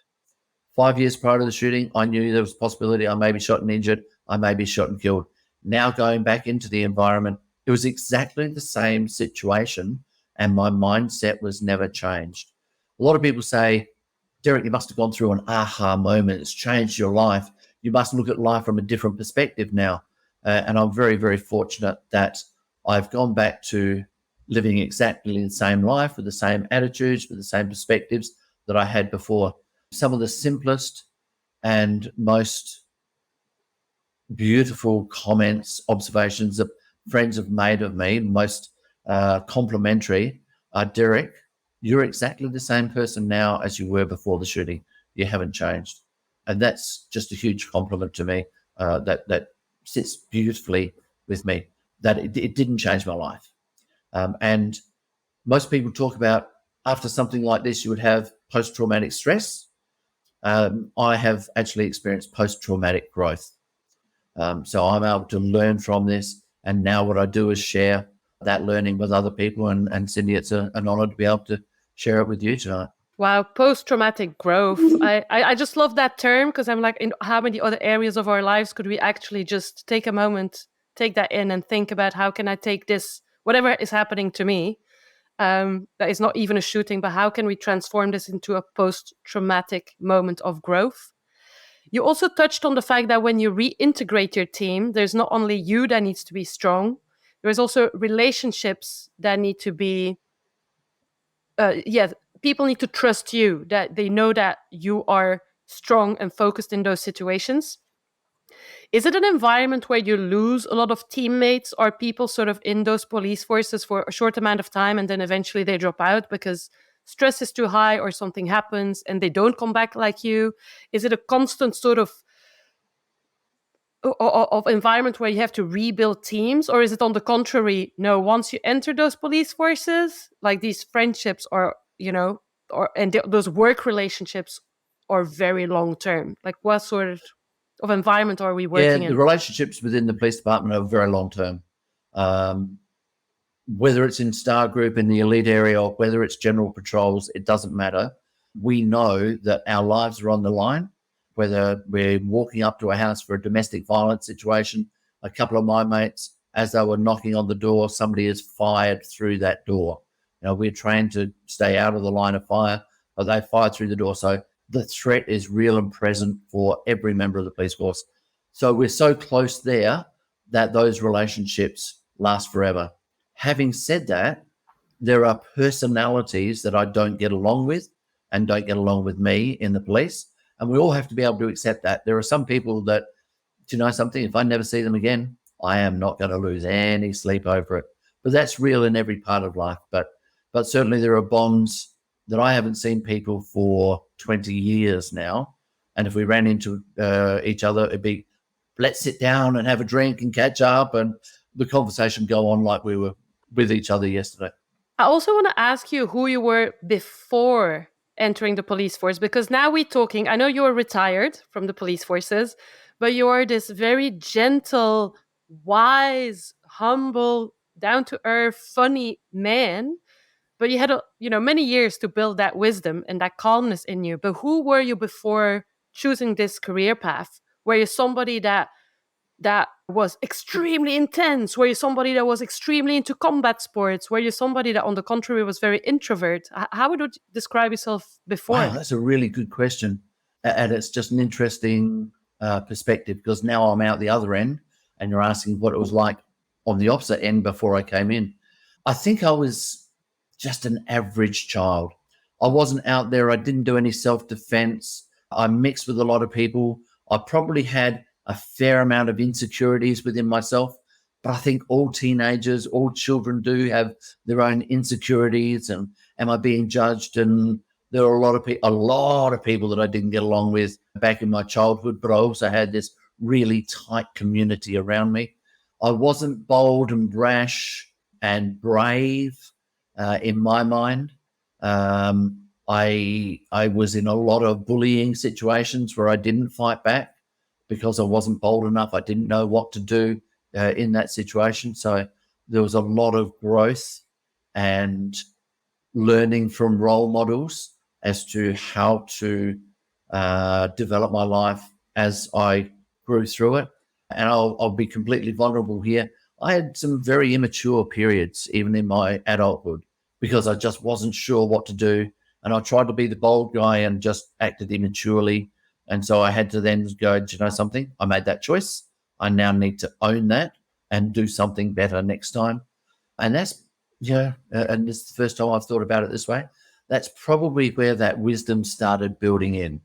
5 years prior to the shooting, I knew there was a possibility I may be shot and injured, I may be shot and killed. Now going back into the environment, it was exactly the same situation, and my mindset was never changed. A lot of people say, Derek, you must have gone through an aha moment. It's changed your life. You must look at life from a different perspective now. And I'm very, very fortunate that I've gone back to living exactly the same life with the same attitudes, with the same perspectives that I had before. Some of the simplest and most beautiful comments, observations that friends have made of me, most complimentary, are Derek, you're exactly the same person now as you were before the shooting. You haven't changed. And that's just a huge compliment to me that sits beautifully with me, that it didn't change my life. And most people talk about after something like this, you would have post-traumatic stress. I have actually experienced post-traumatic growth. So I'm able to learn from this. And now what I do is share that learning with other people. And Cindy, it's an honor to be able to share it with you tonight. Wow, post-traumatic growth. I just love that term because I'm like, in how many other areas of our lives could we actually just take a moment, take that in and think about how can I take this, whatever is happening to me, that is not even a shooting, but how can we transform this into a post-traumatic moment of growth? You also touched on the fact that when you reintegrate your team, there's not only you that needs to be strong, there's also relationships that need to be, people need to trust you, that they know that you are strong and focused in those situations. Is it an environment where you lose a lot of teammates or people sort of in those police forces for a short amount of time and then eventually they drop out because stress is too high or something happens and they don't come back like you? Is it a constant sort of environment where you have to rebuild teams, or is it on the contrary, no, once you enter those police forces, like these friendships or those work relationships are very long term? Like what sort of environment are we Yeah, working the in? relationships within the police department are very long term. Um, whether it's in Star Group in the elite area or whether it's general patrols, it doesn't matter. We know that our lives are on the line, whether we're walking up to a house for a domestic violence situation. A couple of my mates, as they were knocking on the door, somebody has fired through that door. We're trained to stay out of the line of fire, but they fired through the door. So the threat is real and present for every member of the police force. So we're so close there that those relationships last forever. Having said that, there are personalities that I don't get along with and don't get along with me in the police. And we all have to be able to accept that. There are some people that, do you know something? If I never see them again, I am not going to lose any sleep over it. But that's real in every part of life. But certainly there are bonds that I haven't seen people for 20 years now. And if we ran into each other, it'd be, let's sit down and have a drink and catch up, and the conversation go on like we were with each other yesterday. I also want to ask you who you were before entering the police force, because now we're talking, I know you're retired from the police forces, but you're this very gentle, wise, humble, down to earth, funny man. But you had many years to build that wisdom and that calmness in you. But who were you before choosing this career path? Were you somebody that was extremely intense? Were you somebody that was extremely into combat sports? Were you somebody that, on the contrary, was very introvert? How would you describe yourself Wow, before? that's a really good question. And it's just an interesting perspective, because now I'm out the other end and you're asking what it was like on the opposite end before I came in. I think I was just an average child. I wasn't out there. I didn't do any self defense. I mixed with a lot of people. I probably had a fair amount of insecurities within myself. But I think all teenagers, all children do have their own insecurities. And am I being judged? And there were a lot of people that I didn't get along with back in my childhood, but I also had this really tight community around me. I wasn't bold and brash and brave in my mind. I was in a lot of bullying situations where I didn't fight back because I wasn't bold enough. I didn't know what to do in that situation. So there was a lot of growth and learning from role models as to how to develop my life as I grew through it. And I'll be completely vulnerable here. I had some very immature periods, even in my adulthood, because I just wasn't sure what to do. And I tried to be the bold guy and just acted immaturely. And so I had to then go, do you know something? I made that choice. I now need to own that and do something better next time. And that's, yeah, and this is the first time I've thought about it this way. That's probably where that wisdom started building in.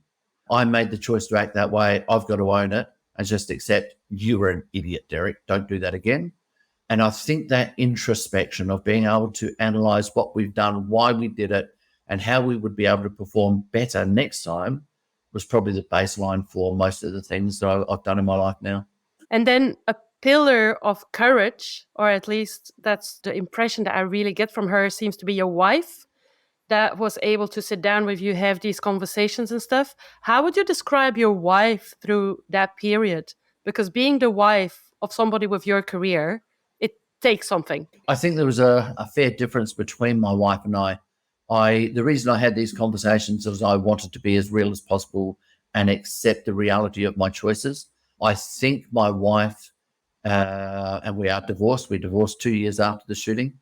I made the choice to act that way. I've got to own it and just accept you were an idiot, Derek. Don't do that again. And I think that introspection of being able to analyze what we've done, why we did it, and how we would be able to perform better next time was probably the baseline for most of the things that I've done in my life now. And then a pillar of courage, or at least that's the impression that I really get from her, seems to be your wife that was able to sit down with you, have these conversations and stuff. How would you describe your wife through that period? Because being the wife of somebody with your career, it takes something. I think there was a fair difference between my wife and I. The reason I had these conversations was I wanted to be as real as possible and accept the reality of my choices. I think my wife, and we are divorced. We divorced 2 years after the shooting.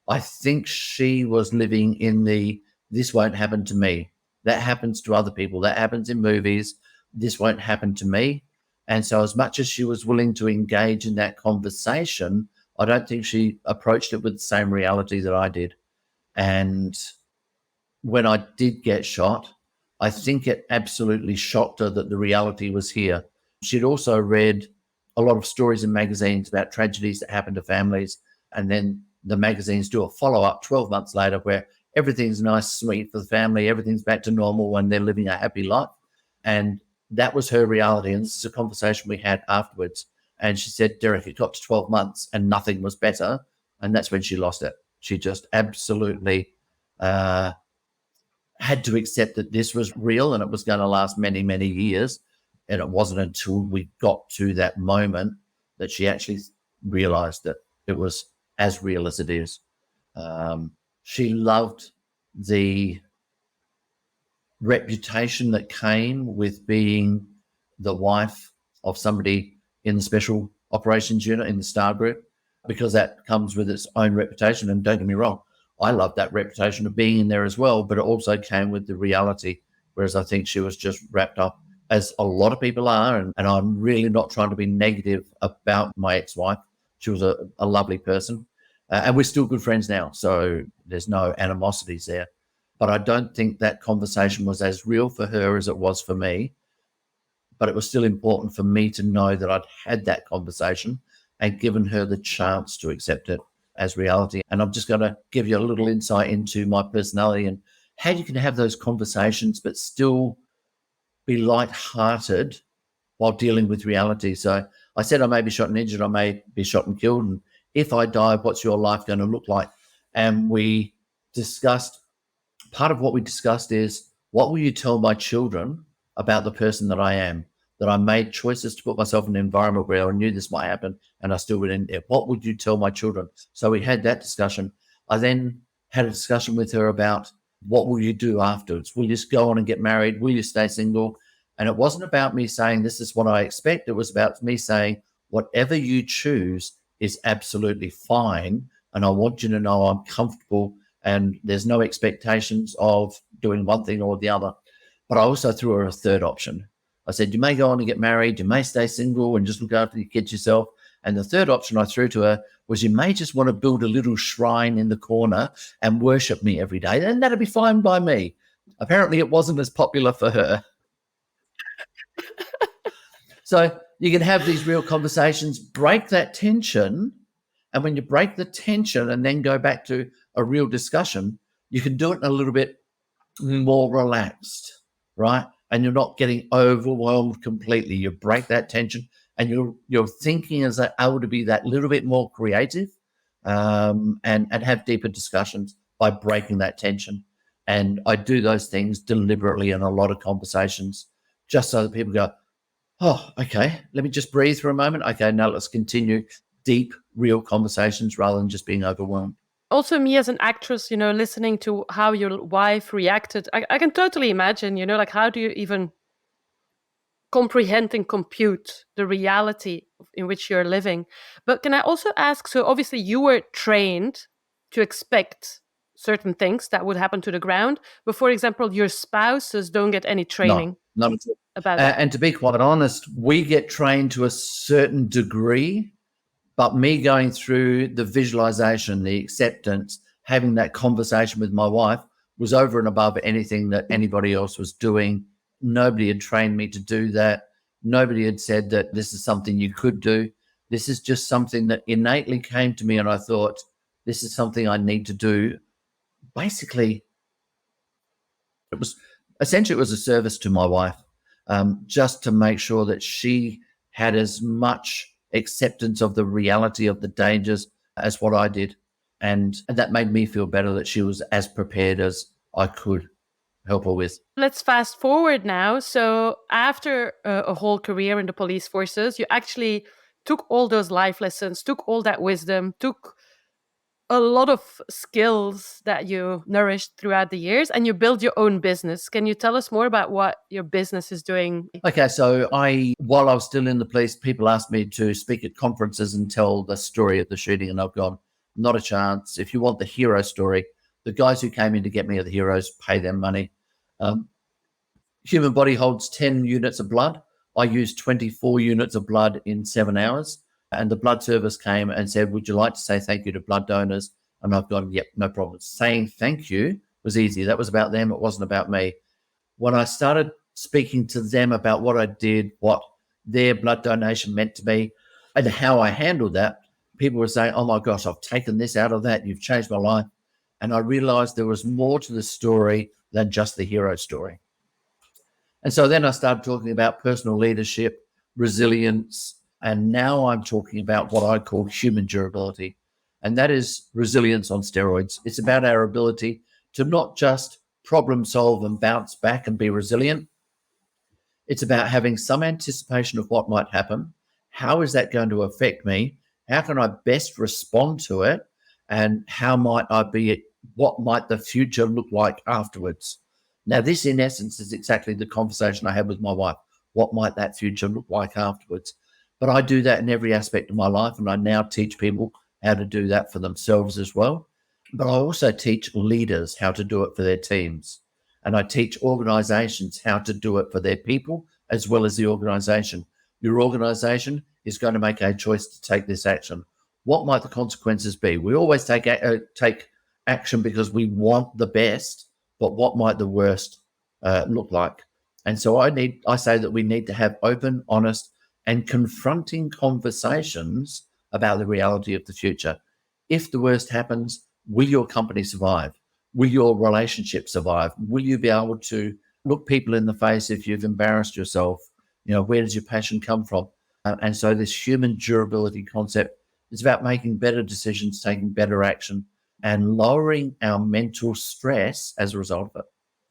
I think she was living in the this won't happen to me. That happens to other people. That happens in movies. This won't happen to me. And so, as much as she was willing to engage in that conversation, I don't think she approached it with the same reality that I did. And when I did get shot, I think it absolutely shocked her that the reality was here. She'd also read a lot of stories in magazines about tragedies that happen to families. And then the magazines do a follow up 12 months later where everything's nice, sweet for the family, everything's back to normal and they're living a happy life. And that was her reality. And this is a conversation we had afterwards. And she said, Derek, it got to 12 months and nothing was better. And that's when she lost it. She just absolutely had to accept that this was real and it was going to last many, many years. And it wasn't until we got to that moment that she actually realized that it was as real as it is. She loved the reputation that came with being the wife of somebody in the special operations unit in the Star Group, because that comes with its own reputation. And don't get me wrong, I love that reputation of being in there as well, but it also came with the reality. Whereas I think she was just wrapped up, as a lot of people are. And I'm really not trying to be negative about my ex-wife. She was a lovely person. And we're still good friends now. So there's no animosities there. But I don't think that conversation was as real for her as it was for me. But it was still important for me to know that I'd had that conversation and given her the chance to accept it as reality. And I'm just going to give you a little insight into my personality and how you can have those conversations but still be light-hearted while dealing with reality. So I said I may be shot and injured, I may be shot and killed. And if I die, what's your life going to look like? And we discussed, part of what we discussed is, what will you tell my children about the person that I am? That I made choices to put myself in an environment where I knew this might happen and I still went in there. What would you tell my children? So we had that discussion. I then had a discussion with her about, what will you do afterwards? Will you just go on and get married? Will you stay single? And it wasn't about me saying, this is what I expect. It was about me saying, whatever you choose is absolutely fine. And I want you to know I'm comfortable and there's no expectations of doing one thing or the other. But I also threw her a third option. I said, you may go on and get married, you may stay single and just look after your kids yourself. And the third option I threw to her was, you may just want to build a little shrine in the corner and worship me every day. And that'd be fine by me. Apparently it wasn't as popular for her. So you can have these real conversations, break that tension. And when you break the tension and then go back to a real discussion, you can do it a little bit more relaxed, right? And you're not getting overwhelmed completely. You break that tension and your thinking is able to be that little bit more creative, and have deeper discussions by breaking that tension. And I do those things deliberately in a lot of conversations, just so that people go, oh, okay, let me just breathe for a moment. Okay, now let's continue deep, real conversations rather than just being overwhelmed. Also, me as an actress, listening to how your wife reacted, I can totally imagine, like how do you even comprehend and compute the reality in which you're living? But can I also ask, so obviously you were trained to expect certain things that would happen to the ground, but for example, your spouses don't get any No, training not at all. about that. And to be quite honest, we get trained to a certain degree, but me going through the visualization, the acceptance, having that conversation with my wife was over and above anything that anybody else was doing. Nobody had trained me to do that. Nobody had said that this is something you could do. This is just something that innately came to me, and I thought, this is something I need to do. Basically, it was essentially it was a service to my wife, just to make sure that she had as much acceptance of the reality of the dangers as what I did, and that made me feel better that she was as prepared as I could help her with. Let's fast forward now. So, after a whole career in the police forces, you actually took all those life lessons, took all that wisdom, took a lot of skills that you nourished throughout the years, and you build your own business. Can you tell us more about what your business is doing? Okay, so while I was still in the police, people asked me to speak at conferences and tell the story of the shooting, and I've gone, not a chance. If you want the hero story, the guys who came in to get me are the heroes, pay them money. Um, Human body holds 10 units of blood. I used 24 units of blood in 7 hours. And the blood service came and said, would you like to say thank you to blood donors? And I've gone, yep, no problem. Saying thank you was easy. That was about them. It wasn't about me. When I started speaking to them about what I did, what their blood donation meant to me, and how I handled that, people were saying, oh my gosh, I've taken this out of that. You've changed my life. And I realized there was more to the story than just the hero story. And so then I started talking about personal leadership, resilience, and now I'm talking about what I call human durability. And that is resilience on steroids. It's about our ability to not just problem solve and bounce back and be resilient. It's about having some anticipation of what might happen. How is that going to affect me? How can I best respond to it? And how might I be, what might the future look like afterwards? Now, this in essence is exactly the conversation I had with my wife. What might that future look like afterwards? But I do that in every aspect of my life, and I now teach people how to do that for themselves as well. But I also teach leaders how to do it for their teams. And I teach organizations how to do it for their people as well as the organization. Your organization is going to make a choice to take this action. What might the consequences be? We always take action because we want the best, but what might the worst look like? And so I say that we need to have open, honest, and confronting conversations about the reality of the future. If the worst happens, will your company survive? Will your relationship survive? Will you be able to look people in the face if you've embarrassed yourself? Where does your passion come from? And so this human durability concept is about making better decisions, taking better action, and lowering our mental stress as a result of it.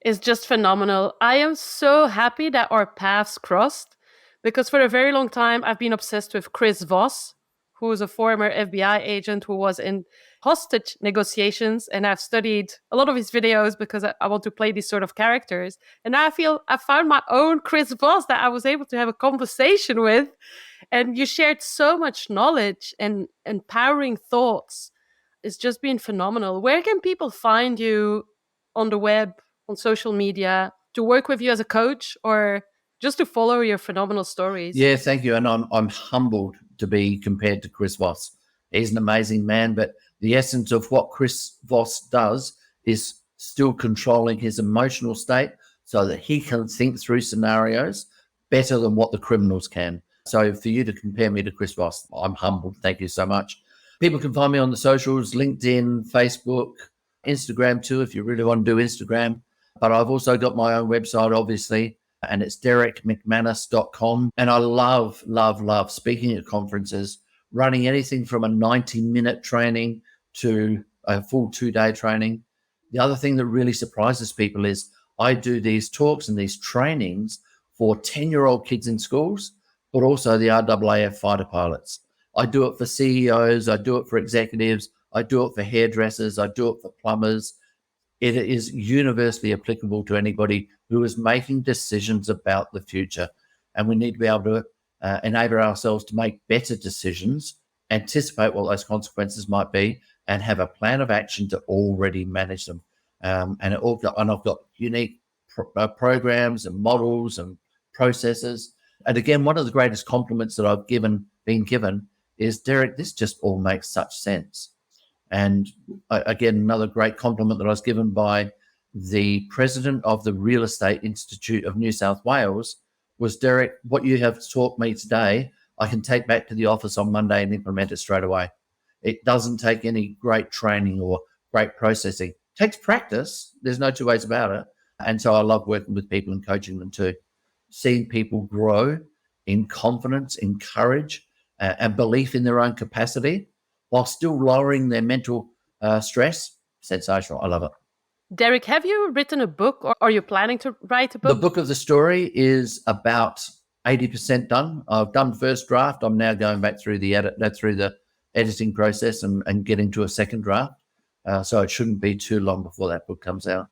Is just phenomenal. I am so happy that our paths crossed because for a very long time I've been obsessed with Chris Voss, who is a former FBI agent who was in hostage negotiations, and I've studied a lot of his videos because I want to play these sort of characters. And now I feel I found my own Chris Voss that I was able to have a conversation with, and you shared so much knowledge and empowering thoughts. It's just been phenomenal. Where can people find you on the web, on social media, to work with you as a coach, or just to follow your phenomenal stories? Yeah, thank you. And I'm humbled to be compared to Chris Voss. He's an amazing man, but the essence of what Chris Voss does is still controlling his emotional state so that he can think through scenarios better than what the criminals can. So for you to compare me to Chris Voss, I'm humbled. Thank you so much. People can find me on the socials, LinkedIn, Facebook, Instagram too, if you really want to do Instagram. But I've also got my own website, obviously, and it's derekmcmanus.com. And I love, love, love speaking at conferences, running anything from a 90-minute training to a full 2-day training. The other thing that really surprises people is I do these talks and these trainings for 10-year-old kids in schools, but also the RAAF fighter pilots. I do it for CEOs. I do it for executives. I do it for hairdressers. I do it for plumbers. It is universally applicable to anybody who is making decisions about the future. And we need to be able to enable ourselves to make better decisions, anticipate what those consequences might be, and have a plan of action to already manage them. And I've got unique programs and models and processes. And again, one of the greatest compliments that I've been given is, Derek, this just all makes such sense. And again, another great compliment that I was given by the president of the Real Estate Institute of New South Wales was, Derek, what you have taught me today, I can take back to the office on Monday and implement it straight away. It doesn't take any great training or great processing. It takes practice. There's no two ways about it. And so I love working with people and coaching them too. Seeing people grow in confidence, in courage, and belief in their own capacity while still lowering their mental stress. Sensational. I love it. Derek, have you written a book or are you planning to write a The book? book of the story is about 80% done. I've done first draft. I'm now going back through the editing process and getting to a second draft. So it shouldn't be too long before that book comes out.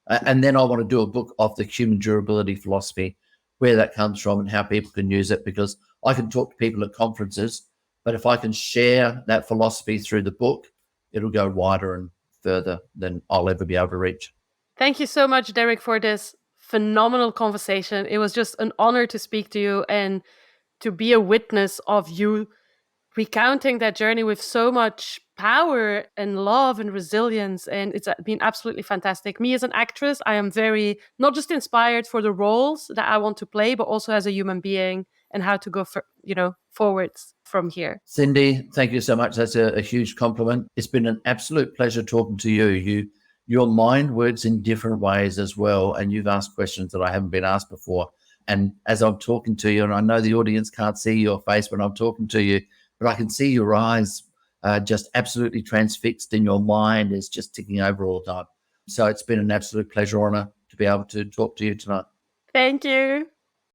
And then I want to do a book of the human durability philosophy, where that comes from and how people can use it, because I can talk to people at conferences, but if I can share that philosophy through the book, it'll go wider and further than I'll ever be able to reach. Thank you so much, Derek, for this phenomenal conversation. It was just an honor to speak to you and to be a witness of you recounting that journey with so much power and love and resilience. And it's been absolutely fantastic. Me as an actress, I am very not just inspired for the roles that I want to play, but also as a human being and how to go forwards from here. Cindy, thank you so much. That's a huge compliment. It's been an absolute pleasure talking to you. Your mind works in different ways as well, and you've asked questions that I haven't been asked before. And as I'm talking to you, and I know the audience can't see your face when I'm talking to you, but I can see your eyes just absolutely transfixed, and your mind is just ticking over all the time. So it's been an absolute pleasure, honor to be able to talk to you tonight. Thank you.